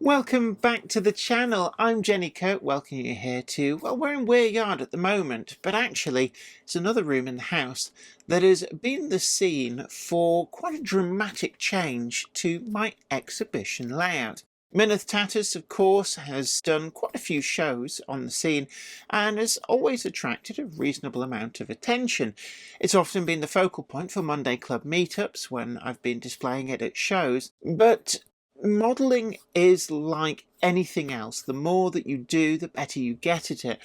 Welcome back to the channel. I'm Jenny Coat, welcoming you here to, well, we're in Weir Yard at the moment, but actually it's another room in the house that has been the scene for quite a dramatic change to my exhibition layout. Myneth Tatters, of course, has done quite a few shows on the scene and has always attracted a reasonable amount of attention. It's often been the focal point for Monday Club meetups when I've been displaying it at shows, but modelling is like anything else. The more that you do, the better you get at it.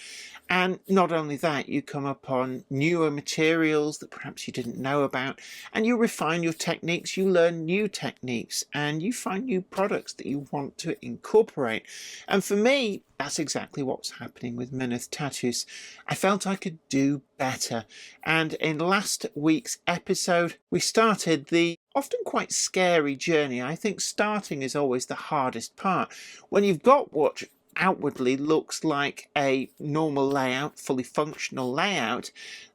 And not only that, you come upon newer materials that perhaps you didn't know about, and you refine your techniques, you learn new techniques, and you find new products that you want to incorporate. And for me, that's exactly what's happening with Myneth Tattoos. I felt I could do better. And in last week's episode, we started the often quite scary journey. I think starting is always the hardest part. When you've got what outwardly looks like a normal layout, fully functional layout,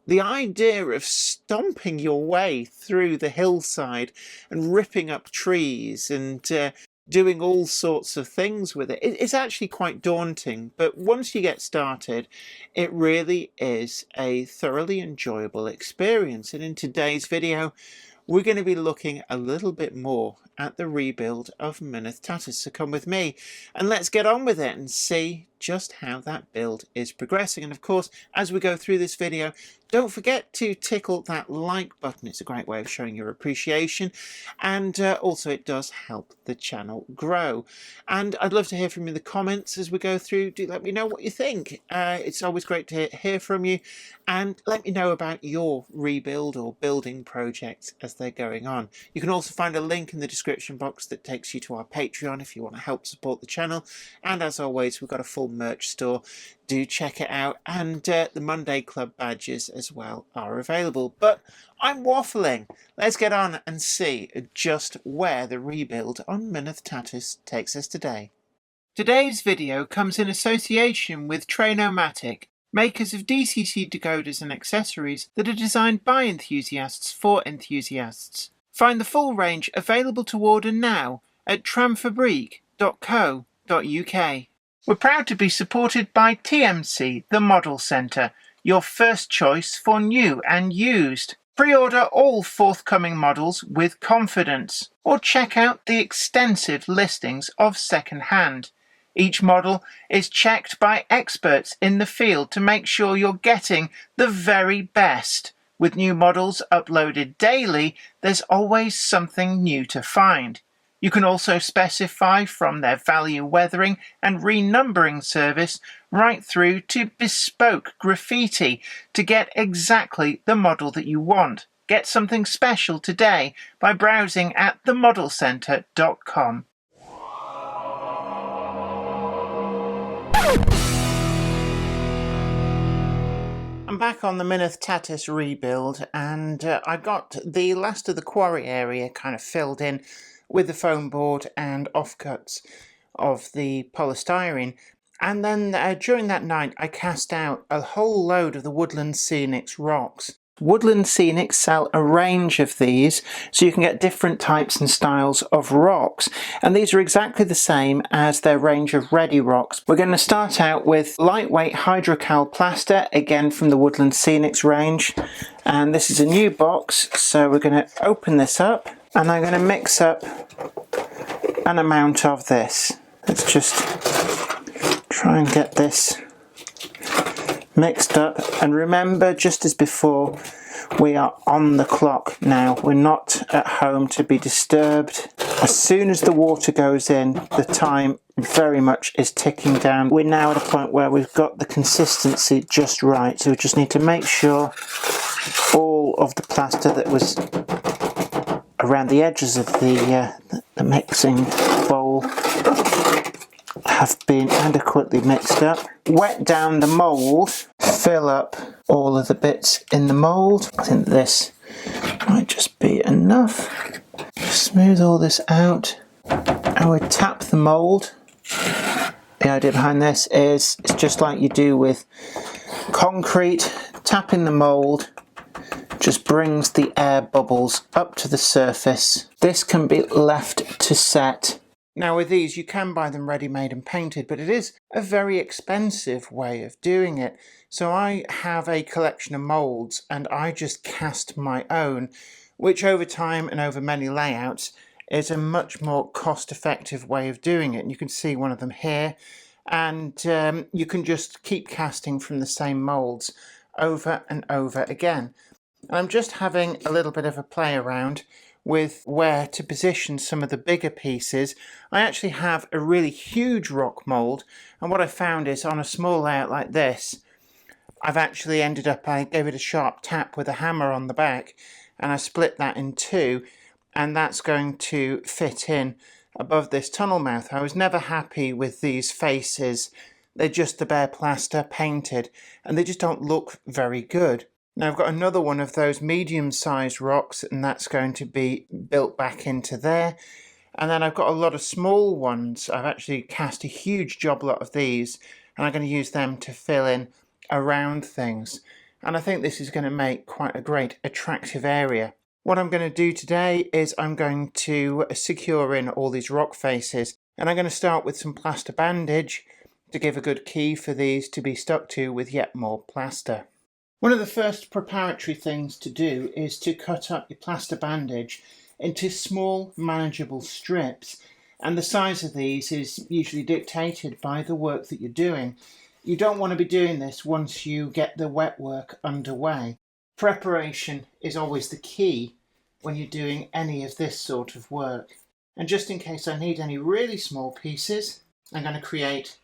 the idea of stomping your way through the hillside and ripping up trees and doing all sorts of things with it, it's actually quite daunting. But once you get started, it really is a thoroughly enjoyable experience. And in today's video, we're going to be looking a little bit more at the rebuild of Myneth Tatters. So come with me and let's get on with it and see just how that build is progressing. And of course, as we go through this video, don't forget to tickle that like button. It's a great way of showing your appreciation, and also it does help the channel grow. And I'd love to hear from you in the comments as we go through. Do let me know what you think. It's always great to hear from you, and let me know about your rebuild or building projects as they're going on. You can also find a link in the description box that takes you to our Patreon if you want to help support the channel. And as always, we've got a full merch store. Do check it out, and the Monday Club badges as well are available. But I'm waffling. Let's get on and see just where the rebuild on Myneth Tatters takes us today. Today's video comes in association with Trainomatic, makers of DCC decoders and accessories that are designed by enthusiasts for enthusiasts. Find the full range available to order now at tramfabriek.co.uk. We're proud to be supported by TMC, the Model Centre, your first choice for new and used. Pre-order all forthcoming models with confidence, or check out the extensive listings of second-hand. Each model is checked by experts in the field to make sure you're getting the very best. With new models uploaded daily, there's always something new to find. You can also specify from their value weathering and renumbering service right through to bespoke graffiti to get exactly the model that you want. Get something special today by browsing at themodelcentre.com. I'm back on the Myneth Tatters rebuild, and I got the last of the quarry area kind of filled in with the foam board and offcuts of the polystyrene. And then during that night, I cast out a whole load of the Woodland Scenics rocks. Woodland Scenics sell a range of these, so you can get different types and styles of rocks. And these are exactly the same as their range of ready rocks. We're going to start out with lightweight hydrocal plaster, again from the Woodland Scenics range. And this is a new box, so we're going to open this up. And I'm going to mix up an amount of this. Let's just try and get this mixed up. And remember, just as before, we are on the clock now. We're not at home to be disturbed. As soon as the water goes in, the time very much is ticking down. We're now at a point where we've got the consistency just right. So we just need to make sure all of the plaster that was around the edges of the mixing bowl have been adequately mixed up. Wet down the mould, fill up all of the bits in the mould. I think this might just be enough. Smooth all this out. I would tap the mould. The idea behind this is it's just like you do with concrete. Tapping the mould just brings the air bubbles up to the surface. This can be left to set Now with these you can buy them ready-made and painted, but it is a very expensive way of doing it. So I have a collection of moulds and I just cast my own, which over time and over many layouts is a much more cost-effective way of doing it. And you can see one of them here, and you can just keep casting from the same moulds over and over again. And I'm just having a little bit of a play around with where to position some of the bigger pieces. I actually have a really huge rock mould, and what I found is on a small layout like this, I've actually ended up, I gave it a sharp tap with a hammer on the back and I split that in two, and that's going to fit in above this tunnel mouth. I was never happy with these faces. They're just the bare plaster painted and they just don't look very good. Now I've got another one of those medium-sized rocks, and that's going to be built back into there. And then I've got a lot of small ones. I've actually cast a huge job lot of these, and I'm going to use them to fill in around things. And I think this is going to make quite a great attractive area. What I'm going to do today is I'm going to secure in all these rock faces, and I'm going to start with some plaster bandage to give a good key for these to be stuck to with yet more plaster. One of the first preparatory things to do is to cut up your plaster bandage into small manageable strips, and the size of these is usually dictated by the work that you're doing. You don't want to be doing this once you get the wet work underway. Preparation is always the key when you're doing any of this sort of work. And just in case I need any really small pieces, I'm going to create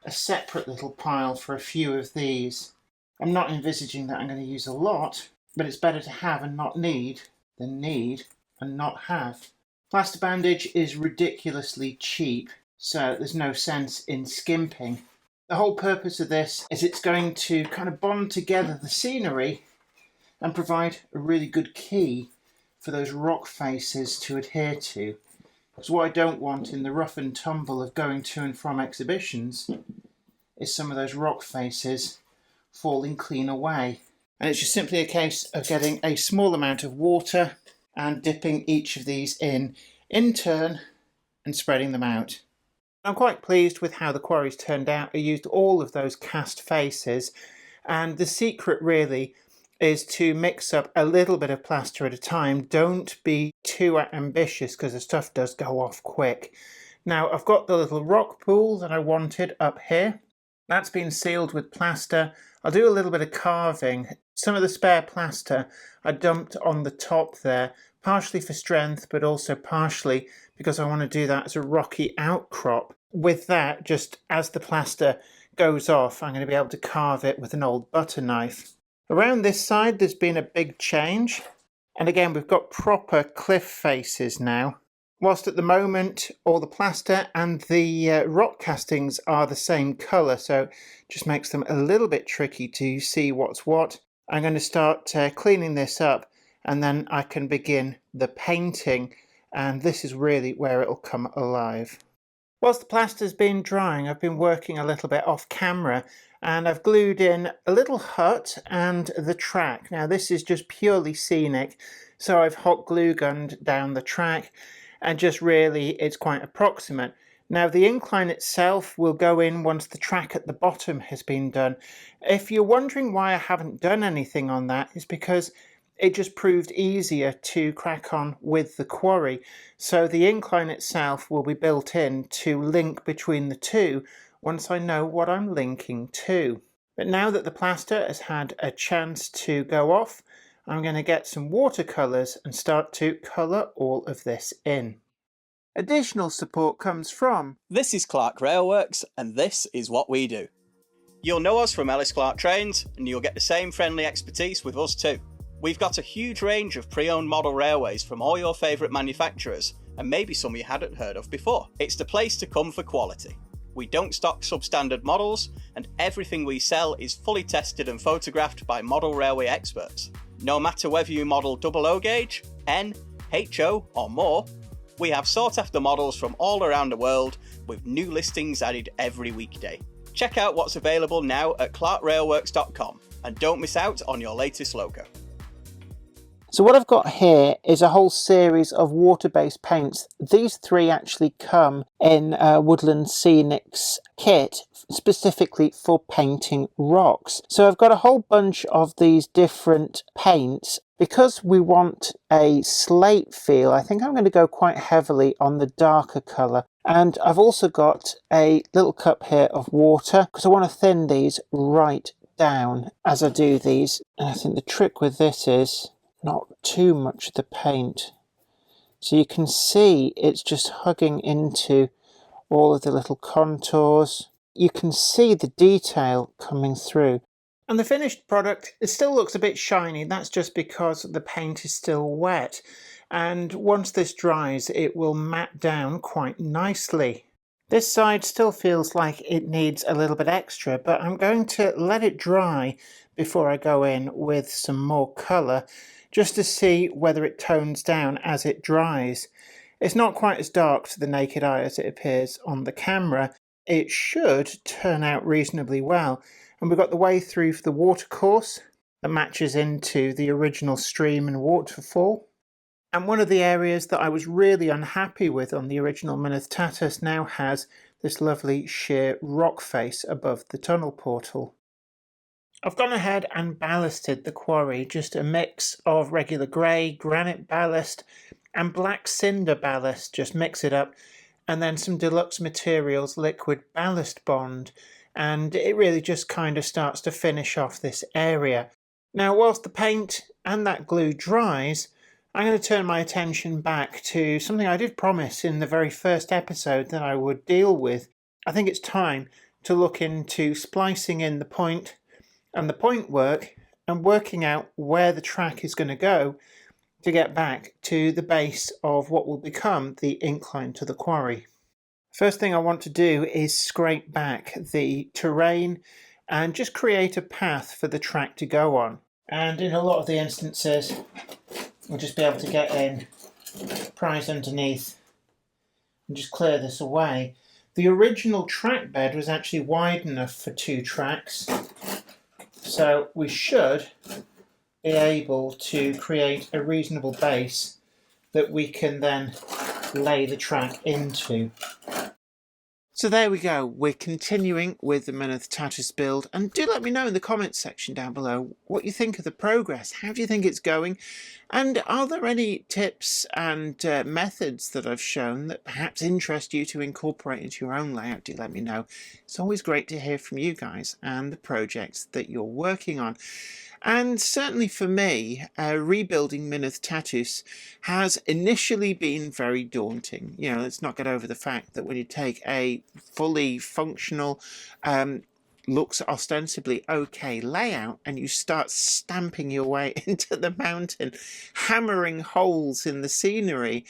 a separate little pile for a few of these. I'm not envisaging that I'm going to use a lot, but it's better to have and not need than need and not have. Plaster bandage is ridiculously cheap, so there's no sense in skimping. The whole purpose of this is it's going to kind of bond together the scenery and provide a really good key for those rock faces to adhere to. Because what I don't want in the rough and tumble of going to and from exhibitions is some of those rock faces falling clean away. And it's just simply a case of getting a small amount of water and dipping each of these in turn and spreading them out. I'm quite pleased with how the quarries turned out. I used all of those cast faces, and the secret really is to mix up a little bit of plaster at a time. Don't be too ambitious because the stuff does go off quick. Now I've got the little rock pool that I wanted up here. That's been sealed with plaster. I'll do a little bit of carving. Some of the spare plaster I dumped on the top there, partially for strength, but also partially because I want to do that as a rocky outcrop. With that, just as the plaster goes off, I'm going to be able to carve it with an old butter knife. Around this side, there's been a big change. And again, we've got proper cliff faces now. Whilst at the moment, all the plaster and the rock castings are the same colour, so it just makes them a little bit tricky to see what's what. I'm going to start cleaning this up, and then I can begin the painting, and this is really where it'll come alive. Whilst the plaster's been drying, I've been working a little bit off camera, and I've glued in a little hut and the track. Now this is just purely scenic, so I've hot glue gunned down the track, and just really it's quite approximate. Now the incline itself will go in once the track at the bottom has been done. If you're wondering why I haven't done anything on that, it's because it just proved easier to crack on with the quarry. So the incline itself will be built in to link between the two once I know what I'm linking to. But now that the plaster has had a chance to go off, I'm going to get some watercolours and start to colour all of this in. Additional support comes from... This is Clark Railworks, and this is what we do. You'll know us from Ellis Clark Trains, and you'll get the same friendly expertise with us too. We've got a huge range of pre-owned model railways from all your favourite manufacturers, and maybe some you hadn't heard of before. It's the place to come for quality. We don't stock substandard models, and everything we sell is fully tested and photographed by model railway experts. No matter whether you model 00 gauge, N, HO or more, we have sought after models from all around the world with new listings added every weekday. Check out what's available now at clarkrailworks.com and don't miss out on your latest logo. So what I've got here is a whole series of water-based paints. These three actually come in Woodland Scenics kit specifically for painting rocks. So I've got a whole bunch of these different paints. Because we want a slate feel, I think I'm going to go quite heavily on the darker colour. And I've also got a little cup here of water because I want to thin these right down as I do these. And I think the trick with this is not too much of the paint. So you can see it's just hugging into all of the little contours. You can see the detail coming through. And the finished product, it still looks a bit shiny. That's just because the paint is still wet. And once this dries, it will matte down quite nicely. This side still feels like it needs a little bit extra, but I'm going to let it dry before I go in with some more colour, just to see whether it tones down as it dries. It's not quite as dark to the naked eye as it appears on the camera. It should turn out reasonably well. And we've got the way through for the watercourse that matches into the original stream and waterfall. And one of the areas that I was really unhappy with on the original Mynydde Tatus now has this lovely sheer rock face above the tunnel portal. I've gone ahead and ballasted the quarry, just a mix of regular grey, granite ballast and black cinder ballast, just mix it up, and then some Deluxe Materials liquid ballast bond, and it really just kind of starts to finish off this area. Now whilst the paint and that glue dries, I'm going to turn my attention back to something I did promise in the very first episode that I would deal with. I think it's time to look into splicing in the point and the point work and working out where the track is going to go to get back to the base of what will become the incline to the quarry. First thing I want to do is scrape back the terrain and just create a path for the track to go on. And in a lot of the instances, we'll just be able to get in, prise underneath, and just clear this away. The original track bed was actually wide enough for 2 tracks, so we should be able to create a reasonable base that we can then lay the track into. So there we go, we're continuing with the Mynydde Tatus build, and do let me know in the comments section down below what you think of the progress. How do you think it's going? And are there any tips and methods that I've shown that perhaps interest you to incorporate into your own layout? Do let me know. It's always great to hear from you guys and the projects that you're working on. And certainly for me, rebuilding Mynydde Tatus has initially been very daunting. You know, let's not get over the fact that when you take a fully functional, looks ostensibly okay layout and you start stamping your way into the mountain, hammering holes in the scenery,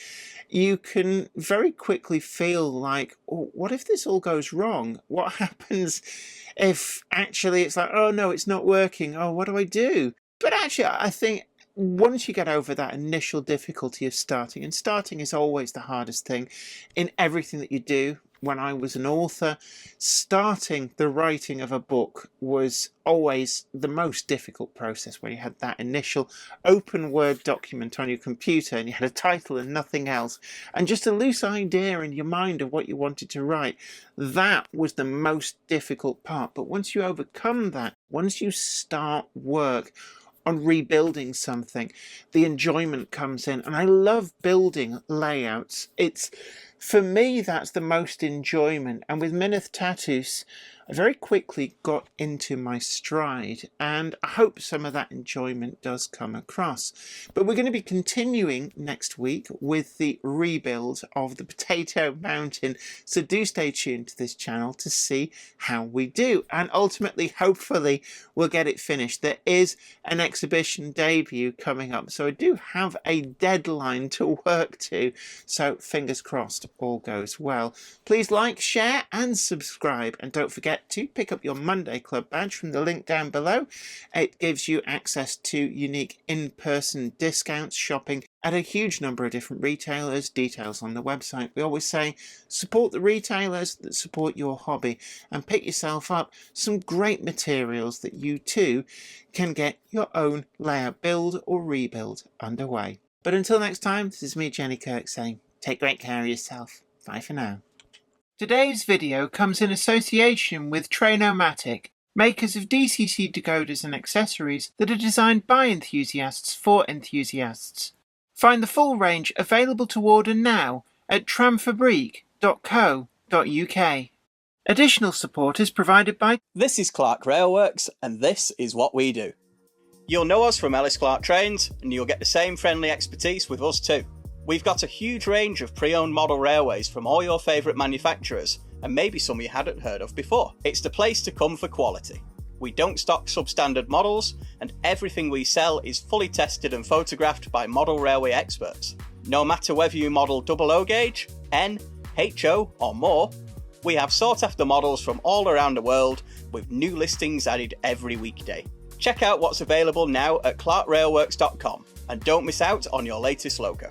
you can very quickly feel like, oh, what if this all goes wrong? What happens if actually it's like, oh no, it's not working, oh, what do I do? But actually I think once you get over that initial difficulty of starting, and starting is always the hardest thing in everything that you do. When I was an author, starting the writing of a book was always the most difficult process, when you had that initial open Word document on your computer and you had a title and nothing else, and just a loose idea in your mind of what you wanted to write. That was the most difficult part. But once you overcome that, once you start work on rebuilding something, the enjoyment comes in. And I love building layouts. It's, for me, that's the most enjoyment. And with Mynydde Tatus, I very quickly got into my stride, and I hope some of that enjoyment does come across. But we're going to be continuing next week with the rebuild of the Potato Mountain, so do stay tuned to this channel to see how we do, and ultimately, hopefully, we'll get it finished. There is an exhibition debut coming up, so I do have a deadline to work to, so fingers crossed all goes well. Please like, share and subscribe, and don't forget forget to pick up your Monday Club badge from the link down below. It gives you access to unique in-person discounts, shopping at a huge number of different retailers. Details on the website. We always say support the retailers that support your hobby and pick yourself up some great materials that you too can get your own layout build or rebuild underway. But until next time, this is me, Jenny Kirk, saying take great care of yourself. Bye for now. Today's video comes in association with Trainomatic, makers of DCT decoders and accessories that are designed by enthusiasts for enthusiasts. Find the full range available to order now at tramfabriek.co.uk. Additional support is provided by... This is Clark Railworks, and this is what we do. You'll know us from Ellis Clark Trains, and you'll get the same friendly expertise with us too. We've got a huge range of pre-owned model railways from all your favourite manufacturers, and maybe some you hadn't heard of before. It's the place to come for quality. We don't stock substandard models, and everything we sell is fully tested and photographed by model railway experts. No matter whether you model double O gauge, N, HO or more, we have sought after models from all around the world with new listings added every weekday. Check out what's available now at clarkrailworks.com and don't miss out on your latest logo.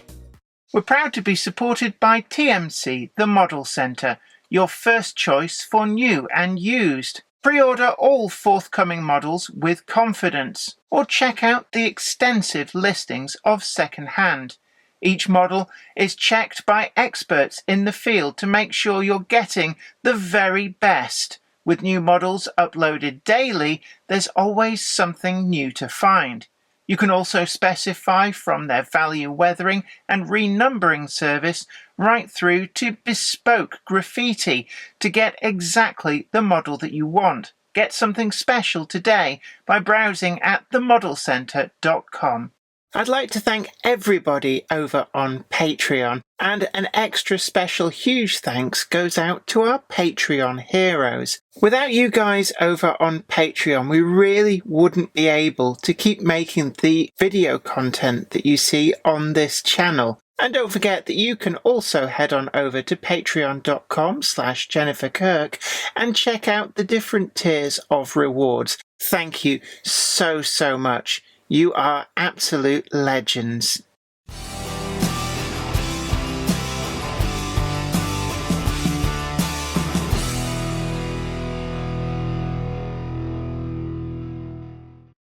We're proud to be supported by TMC, the Model Centre, your first choice for new and used. Pre-order all forthcoming models with confidence, or check out the extensive listings of second-hand. Each model is checked by experts in the field to make sure you're getting the very best. With new models uploaded daily, there's always something new to find. You can also specify from their value weathering and renumbering service right through to bespoke graffiti to get exactly the model that you want. Get something special today by browsing at themodelcentre.com. I'd like to thank everybody over on Patreon, and an extra special huge thanks goes out to our Patreon heroes. Without you guys over on Patreon, we really wouldn't be able to keep making the video content that you see on this channel. And don't forget that you can also head on over to patreon.com/JenniferKirk and check out the different tiers of rewards. Thank you so much. You are absolute legends.